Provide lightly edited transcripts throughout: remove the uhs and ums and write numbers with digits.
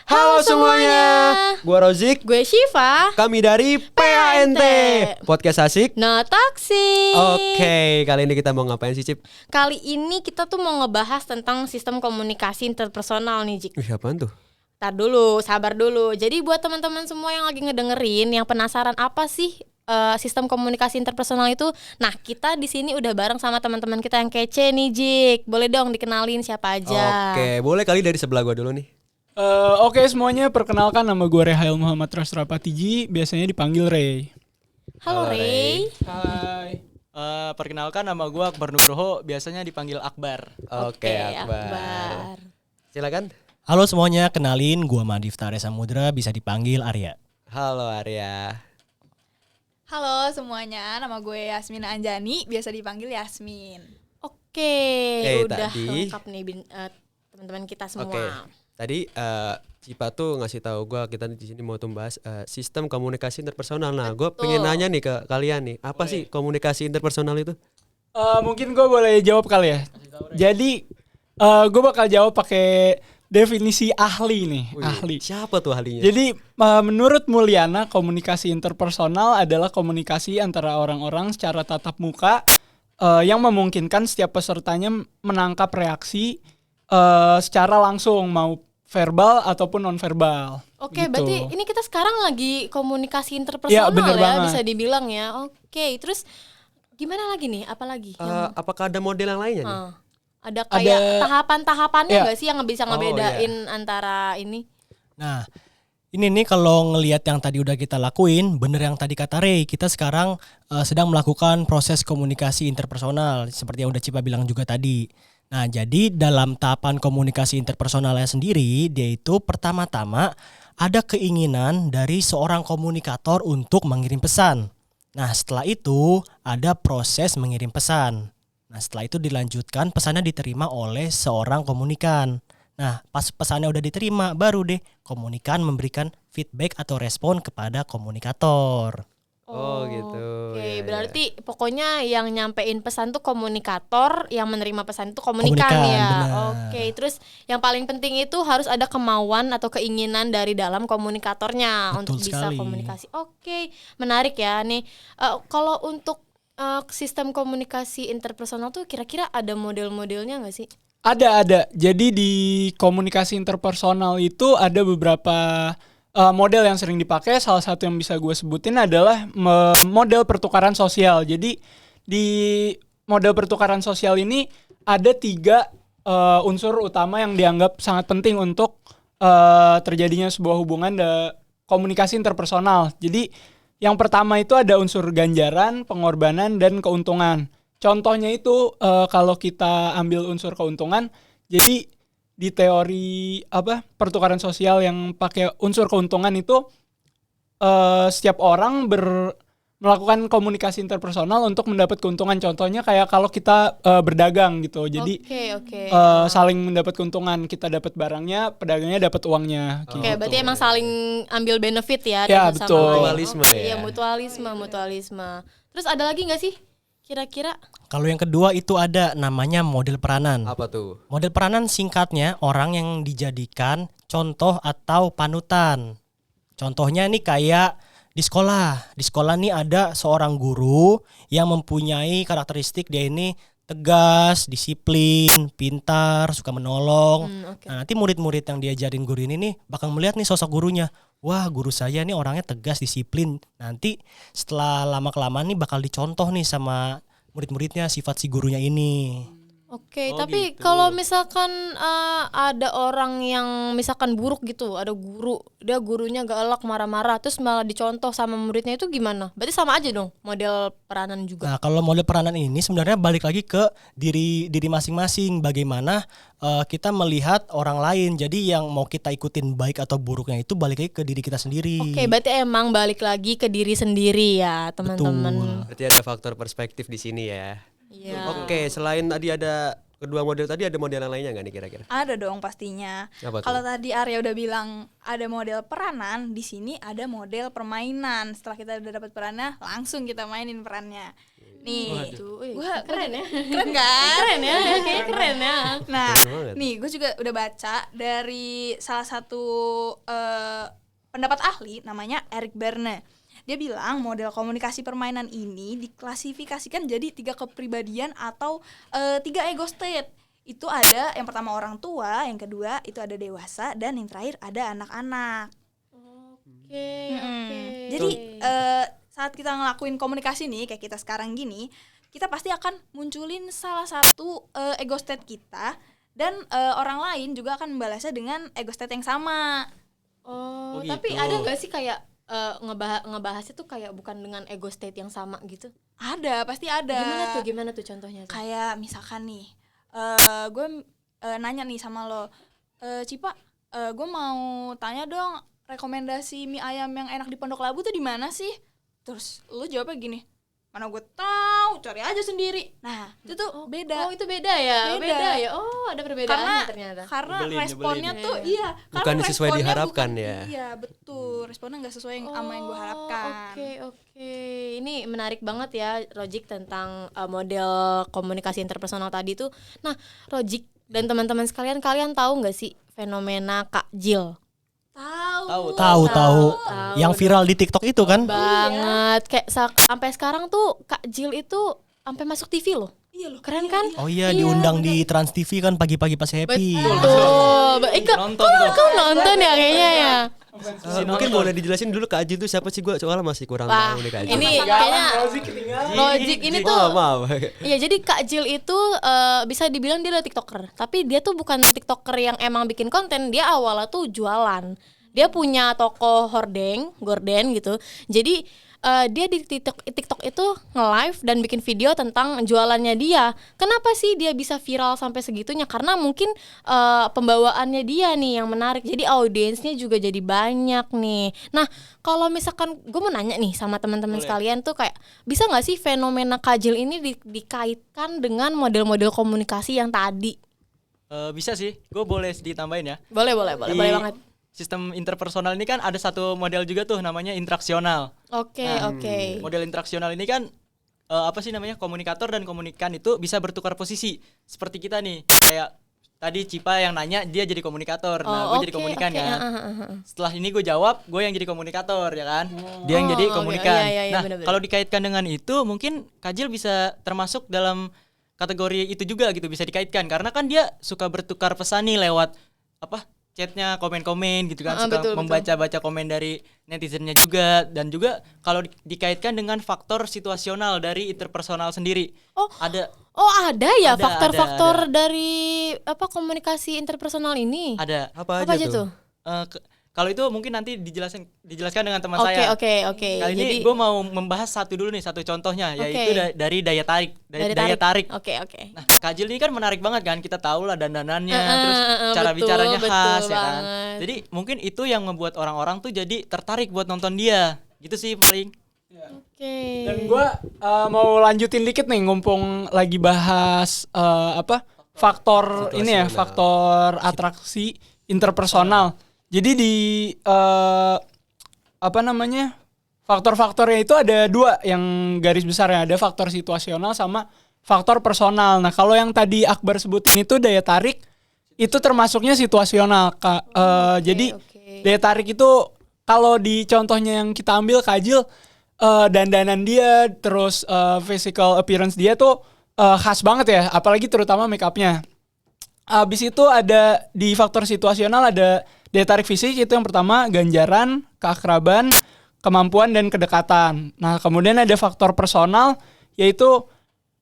Halo semuanya, gua Rozik, gue Syifa. kami dari PANT, Podcast Asik. No toxic. Oke, kali ini kita mau ngapain sih, Cip? Kali ini kita tuh mau ngebahas tentang sistem komunikasi interpersonal nih, Jik. Wih, apaan tuh? Tar dulu, sabar dulu. Jadi buat teman-teman semua yang lagi ngedengerin, yang penasaran apa sih sistem komunikasi interpersonal itu? Nah, kita di sini udah bareng sama teman-teman kita yang kece nih, Jik. Boleh dong dikenalin siapa aja? Oke, boleh kali dari sebelah gua dulu nih. Oke semuanya, perkenalkan nama gue Rehail Muhammad Rasrapatiji, biasanya dipanggil Ray. Halo, Ray. Hai. Perkenalkan nama gue Akbar Nugroho, biasanya dipanggil Akbar. Oke, Akbar. Silakan. Halo semuanya, kenalin gua Madif Tare Samudra, bisa dipanggil Arya. Halo Arya. Halo semuanya, nama gue Yasmina Anjani, biasa dipanggil Yasmin. Oke, udah tadi- lengkap nih teman-teman kita semua. Oke. Tadi Cipa tuh ngasih tahu gua kita di sini mau membahas sistem komunikasi interpersonal. Nah, gua Betul. pengen nanya nih ke kalian nih, apa sih komunikasi interpersonal itu? Mungkin gue boleh jawab kali ya. Jadi gue bakal jawab pakai definisi ahli nih. Wih, Ahli. siapa tuh ahlinya? Jadi menurut Mulyana, komunikasi interpersonal adalah komunikasi antara orang-orang secara tatap muka yang memungkinkan setiap pesertanya menangkap reaksi secara langsung, mau verbal ataupun non-verbal. Oke, gitu. berarti ini kita sekarang lagi komunikasi Iya, interpersonal bener ya, banget. bisa dibilang ya. Oke, terus gimana lagi nih? Apalagi? Apakah ada model yang lainnya nih? Ada kayak tahapan-tahapannya Iya. nggak sih yang bisa ngebedain antara ini? Nah, ini nih kalau ngelihat yang tadi udah kita lakuin, bener yang tadi kata Ray, kita sekarang sedang melakukan proses komunikasi interpersonal, seperti yang udah Cipa bilang juga tadi. Nah, jadi dalam tahapan komunikasi interpersonalnya sendiri, dia itu pertama-tama ada keinginan dari seorang komunikator untuk mengirim pesan. Nah, setelah itu ada proses mengirim pesan. Nah, setelah itu dilanjutkan pesannya diterima oleh seorang komunikan. Nah, pas pesannya udah diterima, baru deh komunikan memberikan feedback atau respon kepada komunikator. Oh, gitu. Oke, Ya, berarti pokoknya yang nyampein pesan tuh komunikator, yang menerima pesan itu komunikan Komunikan, ya. benar. Oke, terus yang paling penting itu harus ada kemauan atau keinginan dari dalam komunikatornya Betul untuk bisa sekali. komunikasi. Oke, menarik ya nih. Kalau untuk sistem komunikasi interpersonal tuh kira-kira ada model-modelnya nggak sih? Ada. Jadi di komunikasi interpersonal itu ada beberapa model yang sering dipakai. Salah satu yang bisa gue sebutin adalah model pertukaran sosial. Jadi di model pertukaran sosial ini ada 3 unsur utama yang dianggap sangat penting untuk terjadinya sebuah hubungan komunikasi interpersonal. Jadi yang pertama itu ada unsur ganjaran, pengorbanan, dan keuntungan. Contohnya itu kalau kita ambil unsur keuntungan, jadi di teori pertukaran sosial yang pakai unsur keuntungan itu setiap orang melakukan komunikasi interpersonal untuk mendapat keuntungan. Contohnya kayak kalau kita berdagang gitu, jadi Oke. saling mendapat keuntungan, kita dapat barangnya, pedagangnya dapat uangnya. Oke, gitu. berarti emang saling ambil benefit ya, Ya, satu sama betul. lain. Mutualisme Oke, ya. iya, mutualisme. Terus ada lagi nggak sih kira-kira? Kalau yang kedua itu ada namanya model peranan. Apa tuh? Model peranan singkatnya orang yang dijadikan contoh atau panutan. Contohnya nih kayak di sekolah. Di sekolah nih ada seorang guru yang mempunyai karakteristik dia ini tegas, disiplin, pintar, suka menolong. Oke. Nah, nanti murid-murid yang diajarin guru ini nih bakal melihat nih sosok gurunya. Wah, guru saya nih orangnya tegas, disiplin. Nanti setelah lama-kelamaan nih bakal dicontoh nih sama murid-muridnya sifat si gurunya ini. Oke, Oh, tapi gitu. kalau misalkan ada orang yang misalkan buruk gitu, ada guru, dia gurunya galak, marah-marah, terus malah dicontoh sama muridnya, itu gimana? Berarti sama aja dong model peranan juga. Nah, kalau model peranan ini sebenarnya balik lagi ke diri masing-masing. Bagaimana kita melihat orang lain. Jadi yang mau kita ikutin baik atau buruknya itu balik lagi ke diri kita sendiri. Oke, berarti emang balik lagi ke diri sendiri ya, teman-teman. Berarti ada faktor perspektif di sini ya. Iya. Oke, selain tadi ada kedua model tadi, ada model yang lainnya nggak nih kira-kira? Ada dong pastinya. Apa tuh? Kalau tadi Arya udah bilang ada model peranan, di sini ada model permainan. Setelah kita udah dapat perannya, langsung kita mainin perannya. Nih, Tuh, gua keren ya. keren kan? Keren ya, kayaknya keren ya. Nah, Keren banget. nih gue juga udah baca dari salah satu pendapat ahli namanya Eric Berne. Dia bilang model komunikasi permainan ini diklasifikasikan jadi 3 kepribadian atau 3 ego state. Itu ada yang pertama orang tua, yang kedua itu ada dewasa, dan yang terakhir ada anak-anak. Oke. Jadi saat kita ngelakuin komunikasi nih kayak kita sekarang gini, kita pasti akan munculin salah satu ego state kita, dan orang lain juga akan membalasnya dengan ego state yang sama. Oh, gitu. tapi ada nggak sih kayak ngebahasnya tuh kayak bukan dengan ego state yang sama gitu? Ada, pasti ada. Gimana tuh contohnya? Tuh? Kayak misalkan nih, gue nanya nih sama lo, Cipa, gue mau tanya dong, rekomendasi mie ayam yang enak di Pondok Labu tuh di mana sih? Terus lo jawabnya gini, mana gue tahu, cari aja sendiri. Nah, itu tuh beda. Oh, itu beda ya? Beda. Ya? Oh, ada perbedaannya ternyata. Karena Nyebelin, responnya nyebelin. tuh iya, Bukan karena sesuai responnya diharapkan bukan- ya. Iya, betul. Responnya nggak sesuai sama yang gue harapkan. Oke. Ini menarik banget ya, Rojik, tentang model komunikasi interpersonal tadi tuh. Nah, Rojik dan teman-teman sekalian, kalian tahu nggak sih fenomena Kak Jill? Tahu. Yang viral di TikTok itu kan? Banget. Kayak sampai sekarang tuh Kak Jill itu sampai masuk TV loh. Iya loh. Keren kan? Oh iya, diundang di Trans TV kan pagi-pagi pas happy. Betul. Nonton tuh. Kau nonton ya kayaknya ya. Mungkin boleh dijelasin dulu Kak Ajin tuh siapa sih, gue soalnya masih kurang Wah, tahu nih Kak Ajin. ini kayaknya Rojik ini tuh. Maaf. Iya, jadi Kak Jill itu bisa dibilang dia adalah TikToker, tapi dia tuh bukan TikToker yang emang bikin konten. Dia awalnya tuh jualan. Dia punya toko gorden gitu. Jadi dia di TikTok itu nge-live dan bikin video tentang jualannya dia. Kenapa sih dia bisa viral sampai segitunya? Karena mungkin pembawaannya dia nih yang menarik. Jadi audiensnya juga jadi banyak nih. Nah, kalau misalkan gue mau nanya nih sama teman-teman sekalian tuh kayak bisa nggak sih fenomena Kak Jill ini dikaitkan dengan model-model komunikasi yang tadi? Bisa sih, gue boleh sedikit tambahin ya. Boleh Di banget. Sistem interpersonal ini kan ada satu model juga tuh namanya interaksional. Oke. Model interaksional ini kan apa sih namanya, komunikator dan komunikan itu bisa bertukar posisi. Seperti kita nih, kayak tadi Cipa yang nanya, dia jadi komunikator, nah gue jadi komunikan kan. Setelah ini gue jawab, gue yang jadi komunikator ya kan. Dia yang jadi oke. komunikan. Iya, Nah bener-bener. kalau dikaitkan dengan itu, mungkin Kajil bisa termasuk dalam kategori itu juga gitu, bisa dikaitkan karena kan dia suka bertukar pesan nih lewat apa, chatnya, komen-komen gitu kan, suka betul. membaca-baca komen dari netizennya juga, dan juga kalau dikaitkan dengan faktor situasional dari interpersonal sendiri. Ada Ada ya Ada, faktor-faktor ada. dari apa komunikasi interpersonal ini? Apa Apa aja tuh? Kalau itu mungkin nanti dijelaskan dengan teman Oke. saya. Oke. Kali ini gue mau membahas satu contohnya, yaitu dari daya tarik. Daya tarik. Oke. Nah, Kajil ini kan menarik banget kan, kita tahu lah dandanannya, terus cara betul, bicaranya betul khas ya kan. banget. Jadi mungkin itu yang membuat orang-orang tuh jadi tertarik buat nonton dia. Gitu sih paling. Oke. Dan gue mau lanjutin dikit nih, ngumpung lagi bahas faktor ini ya, faktor atraksi interpersonal. Jadi di faktor-faktornya itu ada 2 yang garis besarnya, ada faktor situasional sama faktor personal. Nah kalau yang tadi Akbar sebutin itu daya tarik, itu termasuknya situasional Kak. Jadi daya tarik itu kalau di contohnya yang kita ambil Kajil, dandanan dia, terus physical appearance dia tuh khas banget ya, apalagi terutama make upnya. Abis itu ada di faktor situasional ada daya tarik fisik, itu yang pertama, ganjaran, keakraban, kemampuan dan kedekatan. Nah kemudian ada faktor personal, yaitu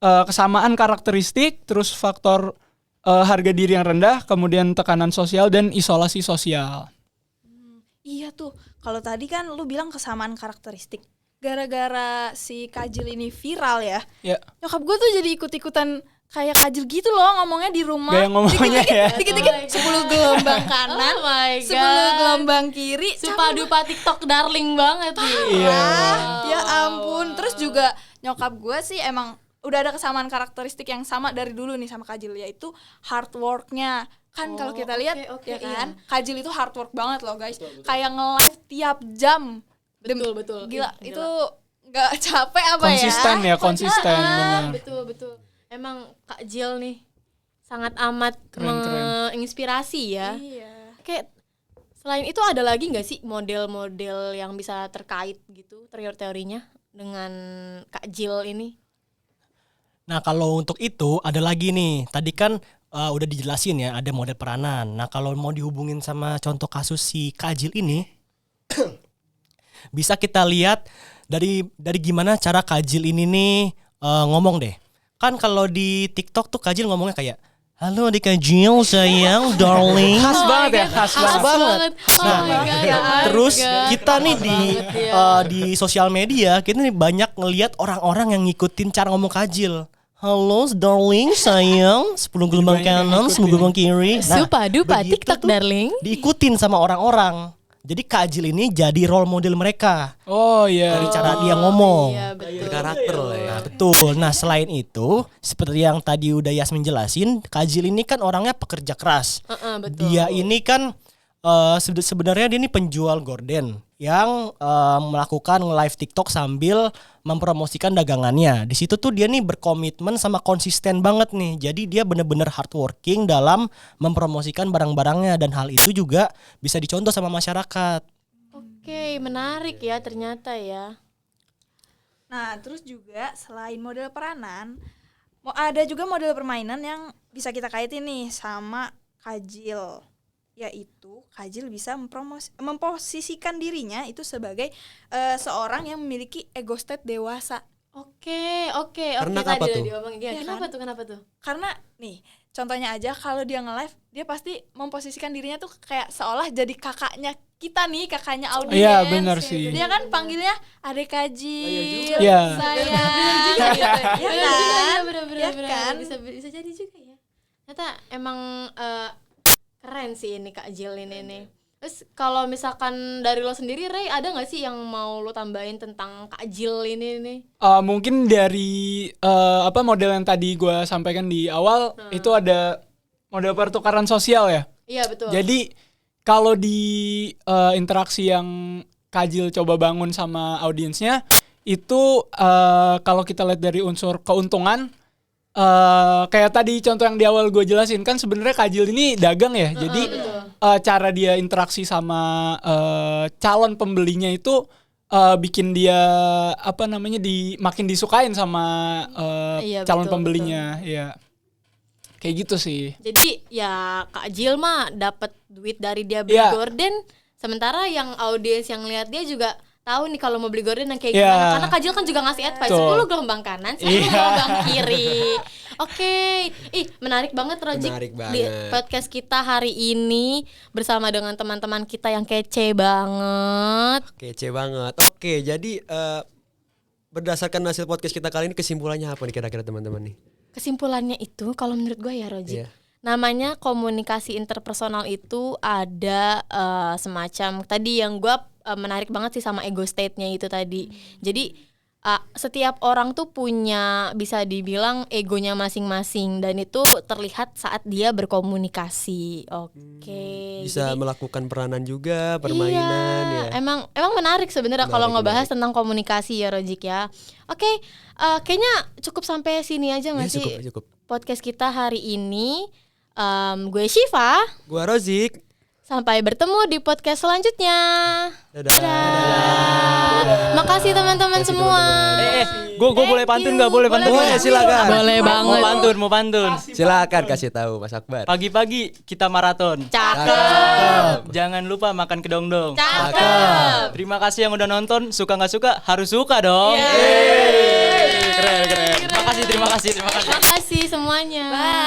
kesamaan karakteristik, terus faktor harga diri yang rendah, kemudian tekanan sosial dan isolasi sosial. Iya tuh, kalau tadi kan lu bilang kesamaan karakteristik. Gara-gara si Kajil ini viral ya, Ya. nyokap gue tuh jadi ikut-ikutan kayak Kajil gitu loh ngomongnya di rumah. Gaya ngomongnya ya. Dikit-dikit 10 gelombang kanan, Oh my 10 God. gelombang kiri. Supa-dupa TikTok darling banget nih. Ya ampun. Terus juga nyokap gue sih emang udah ada kesamaan karakteristik yang sama dari dulu nih sama Kajil, yaitu hard work-nya. Kan kalau kita lihat ya kan, Kajil itu hard work banget loh guys. Kayak nge-live tiap jam. Betul. Gila, Ih, itu nggak capek apa Konsisten ya? ya, konsisten benar. Betul. Emang Kak Jill nih sangat amat Keren. menginspirasi ya. Iya. Kayak selain itu ada lagi nggak sih model-model yang bisa terkait gitu teori-teorinya dengan Kak Jill ini? Nah kalau untuk itu ada lagi nih. Tadi kan udah dijelasin ya ada model peranan. Nah kalau mau dihubungin sama contoh kasus si Kak Jill ini, bisa kita lihat dari gimana cara Kak Jill ini nih ngomong deh. Kan kalau di TikTok tuh Kak Jill ngomongnya kayak, halo adik Kak Jill sayang, darling. Khas banget ya, khas banget. Oh my God. Terus kita nih di sosial media kita nih banyak ngelihat orang-orang yang ngikutin cara ngomong Kak Jill. Halo darling sayang, 10 gelombang kanan, 10 gelombang kiri. Supa dupa begitu TikTok tuh darling. diikutin sama orang-orang. Jadi Kak Jill ini jadi role model mereka Oh iya. dari cara dia ngomong. Iya betul. Karakter lah ya. Betul. Nah selain itu, seperti yang tadi udah Yasmin jelasin, Kak Jill ini kan orangnya pekerja keras. Betul. Dia ini kan sebenarnya dia ini penjual gorden yang melakukan live TikTok sambil mempromosikan dagangannya. Di situ tuh dia nih berkomitmen sama konsisten banget nih. Jadi dia bener-bener hardworking dalam mempromosikan barang-barangnya dan hal itu juga bisa dicontoh sama masyarakat. Oke, menarik ya ternyata ya. Nah, terus juga selain model peranan, ada juga model permainan yang bisa kita kaitin nih sama Kak Jill. Yaitu Kak Jill bisa memposisikan dirinya itu sebagai seorang yang memiliki ego state dewasa. Oke. Karena apa tadi tuh? udah diomongin. Ya, Iya kenapa tuh? Karena nih, contohnya aja kalau dia nge-live, dia pasti memposisikan dirinya tuh kayak seolah jadi kakaknya kita nih, kakaknya audiens. Iya, benar sih. Dia kan panggilnya Adek Kak Jill, Iya. saya. Bener. Ya kan? Bisa jadi juga ya. Ternyata emang keren sih ini Kak Jill ini nih. Terus kalau misalkan dari lo sendiri Ray, ada nggak sih yang mau lo tambahin tentang Kak Jill ini nih? Mungkin dari model yang tadi gue sampaikan di awal itu ada model pertukaran sosial ya. Iya betul. Jadi kalau di interaksi yang Kak Jill coba bangun sama audiensnya itu kalau kita lihat dari unsur keuntungan, kayak tadi contoh yang di awal gue jelasin kan sebenarnya Kak Jill ini dagang ya. Jadi cara dia interaksi sama calon pembelinya itu bikin dia makin disukain sama Iya, calon betul, pembelinya. Iya. Kayak gitu sih. Jadi ya Kak Jill mah dapat duit dari dia beli Iya. gorden, sementara yang audiens yang lihat dia juga tahu nih kalau mau beli gorden yang kayak Iya. gimana. Karena Kak Jill kan juga ngasih advice, Betul. 10 gelombang kanan, 10 Iya. gelombang kiri. Oke. Menarik banget Rojik. Menarik Di banget. podcast kita hari ini bersama dengan teman-teman kita yang kece banget. Kece banget. Oke, jadi berdasarkan hasil podcast kita kali ini kesimpulannya apa nih kira-kira teman-teman nih? Kesimpulannya itu kalau menurut gue ya Rojik, Iya. namanya komunikasi interpersonal itu ada semacam tadi yang gue menarik banget sih sama ego state-nya itu tadi. Jadi setiap orang tuh punya bisa dibilang egonya masing-masing dan itu terlihat saat dia berkomunikasi. Oke. Bisa Jadi, melakukan peranan juga, permainan iya, ya. Emang menarik sebenarnya kalau Menarik, ngebahas tentang komunikasi ya Rojik ya. Oke, kayaknya cukup sampai sini aja nggak Ya, sih cukup. podcast kita hari ini. Gue Syifa. Gua Rozik. Sampai bertemu di podcast selanjutnya. Dadah. Makasih teman-teman semua. Gue boleh pantun nggak? Boleh pantun? Boleh, silakan. Boleh banget. Mau pantun. Silakan kasih tahu Mas Akbar. Pagi-pagi kita maraton. Cakep. Jangan lupa makan kedong-dong. Cakep. Terima kasih yang udah nonton. Suka nggak suka harus suka dong. Yeay. Keren. Terima kasih. Makasih semuanya.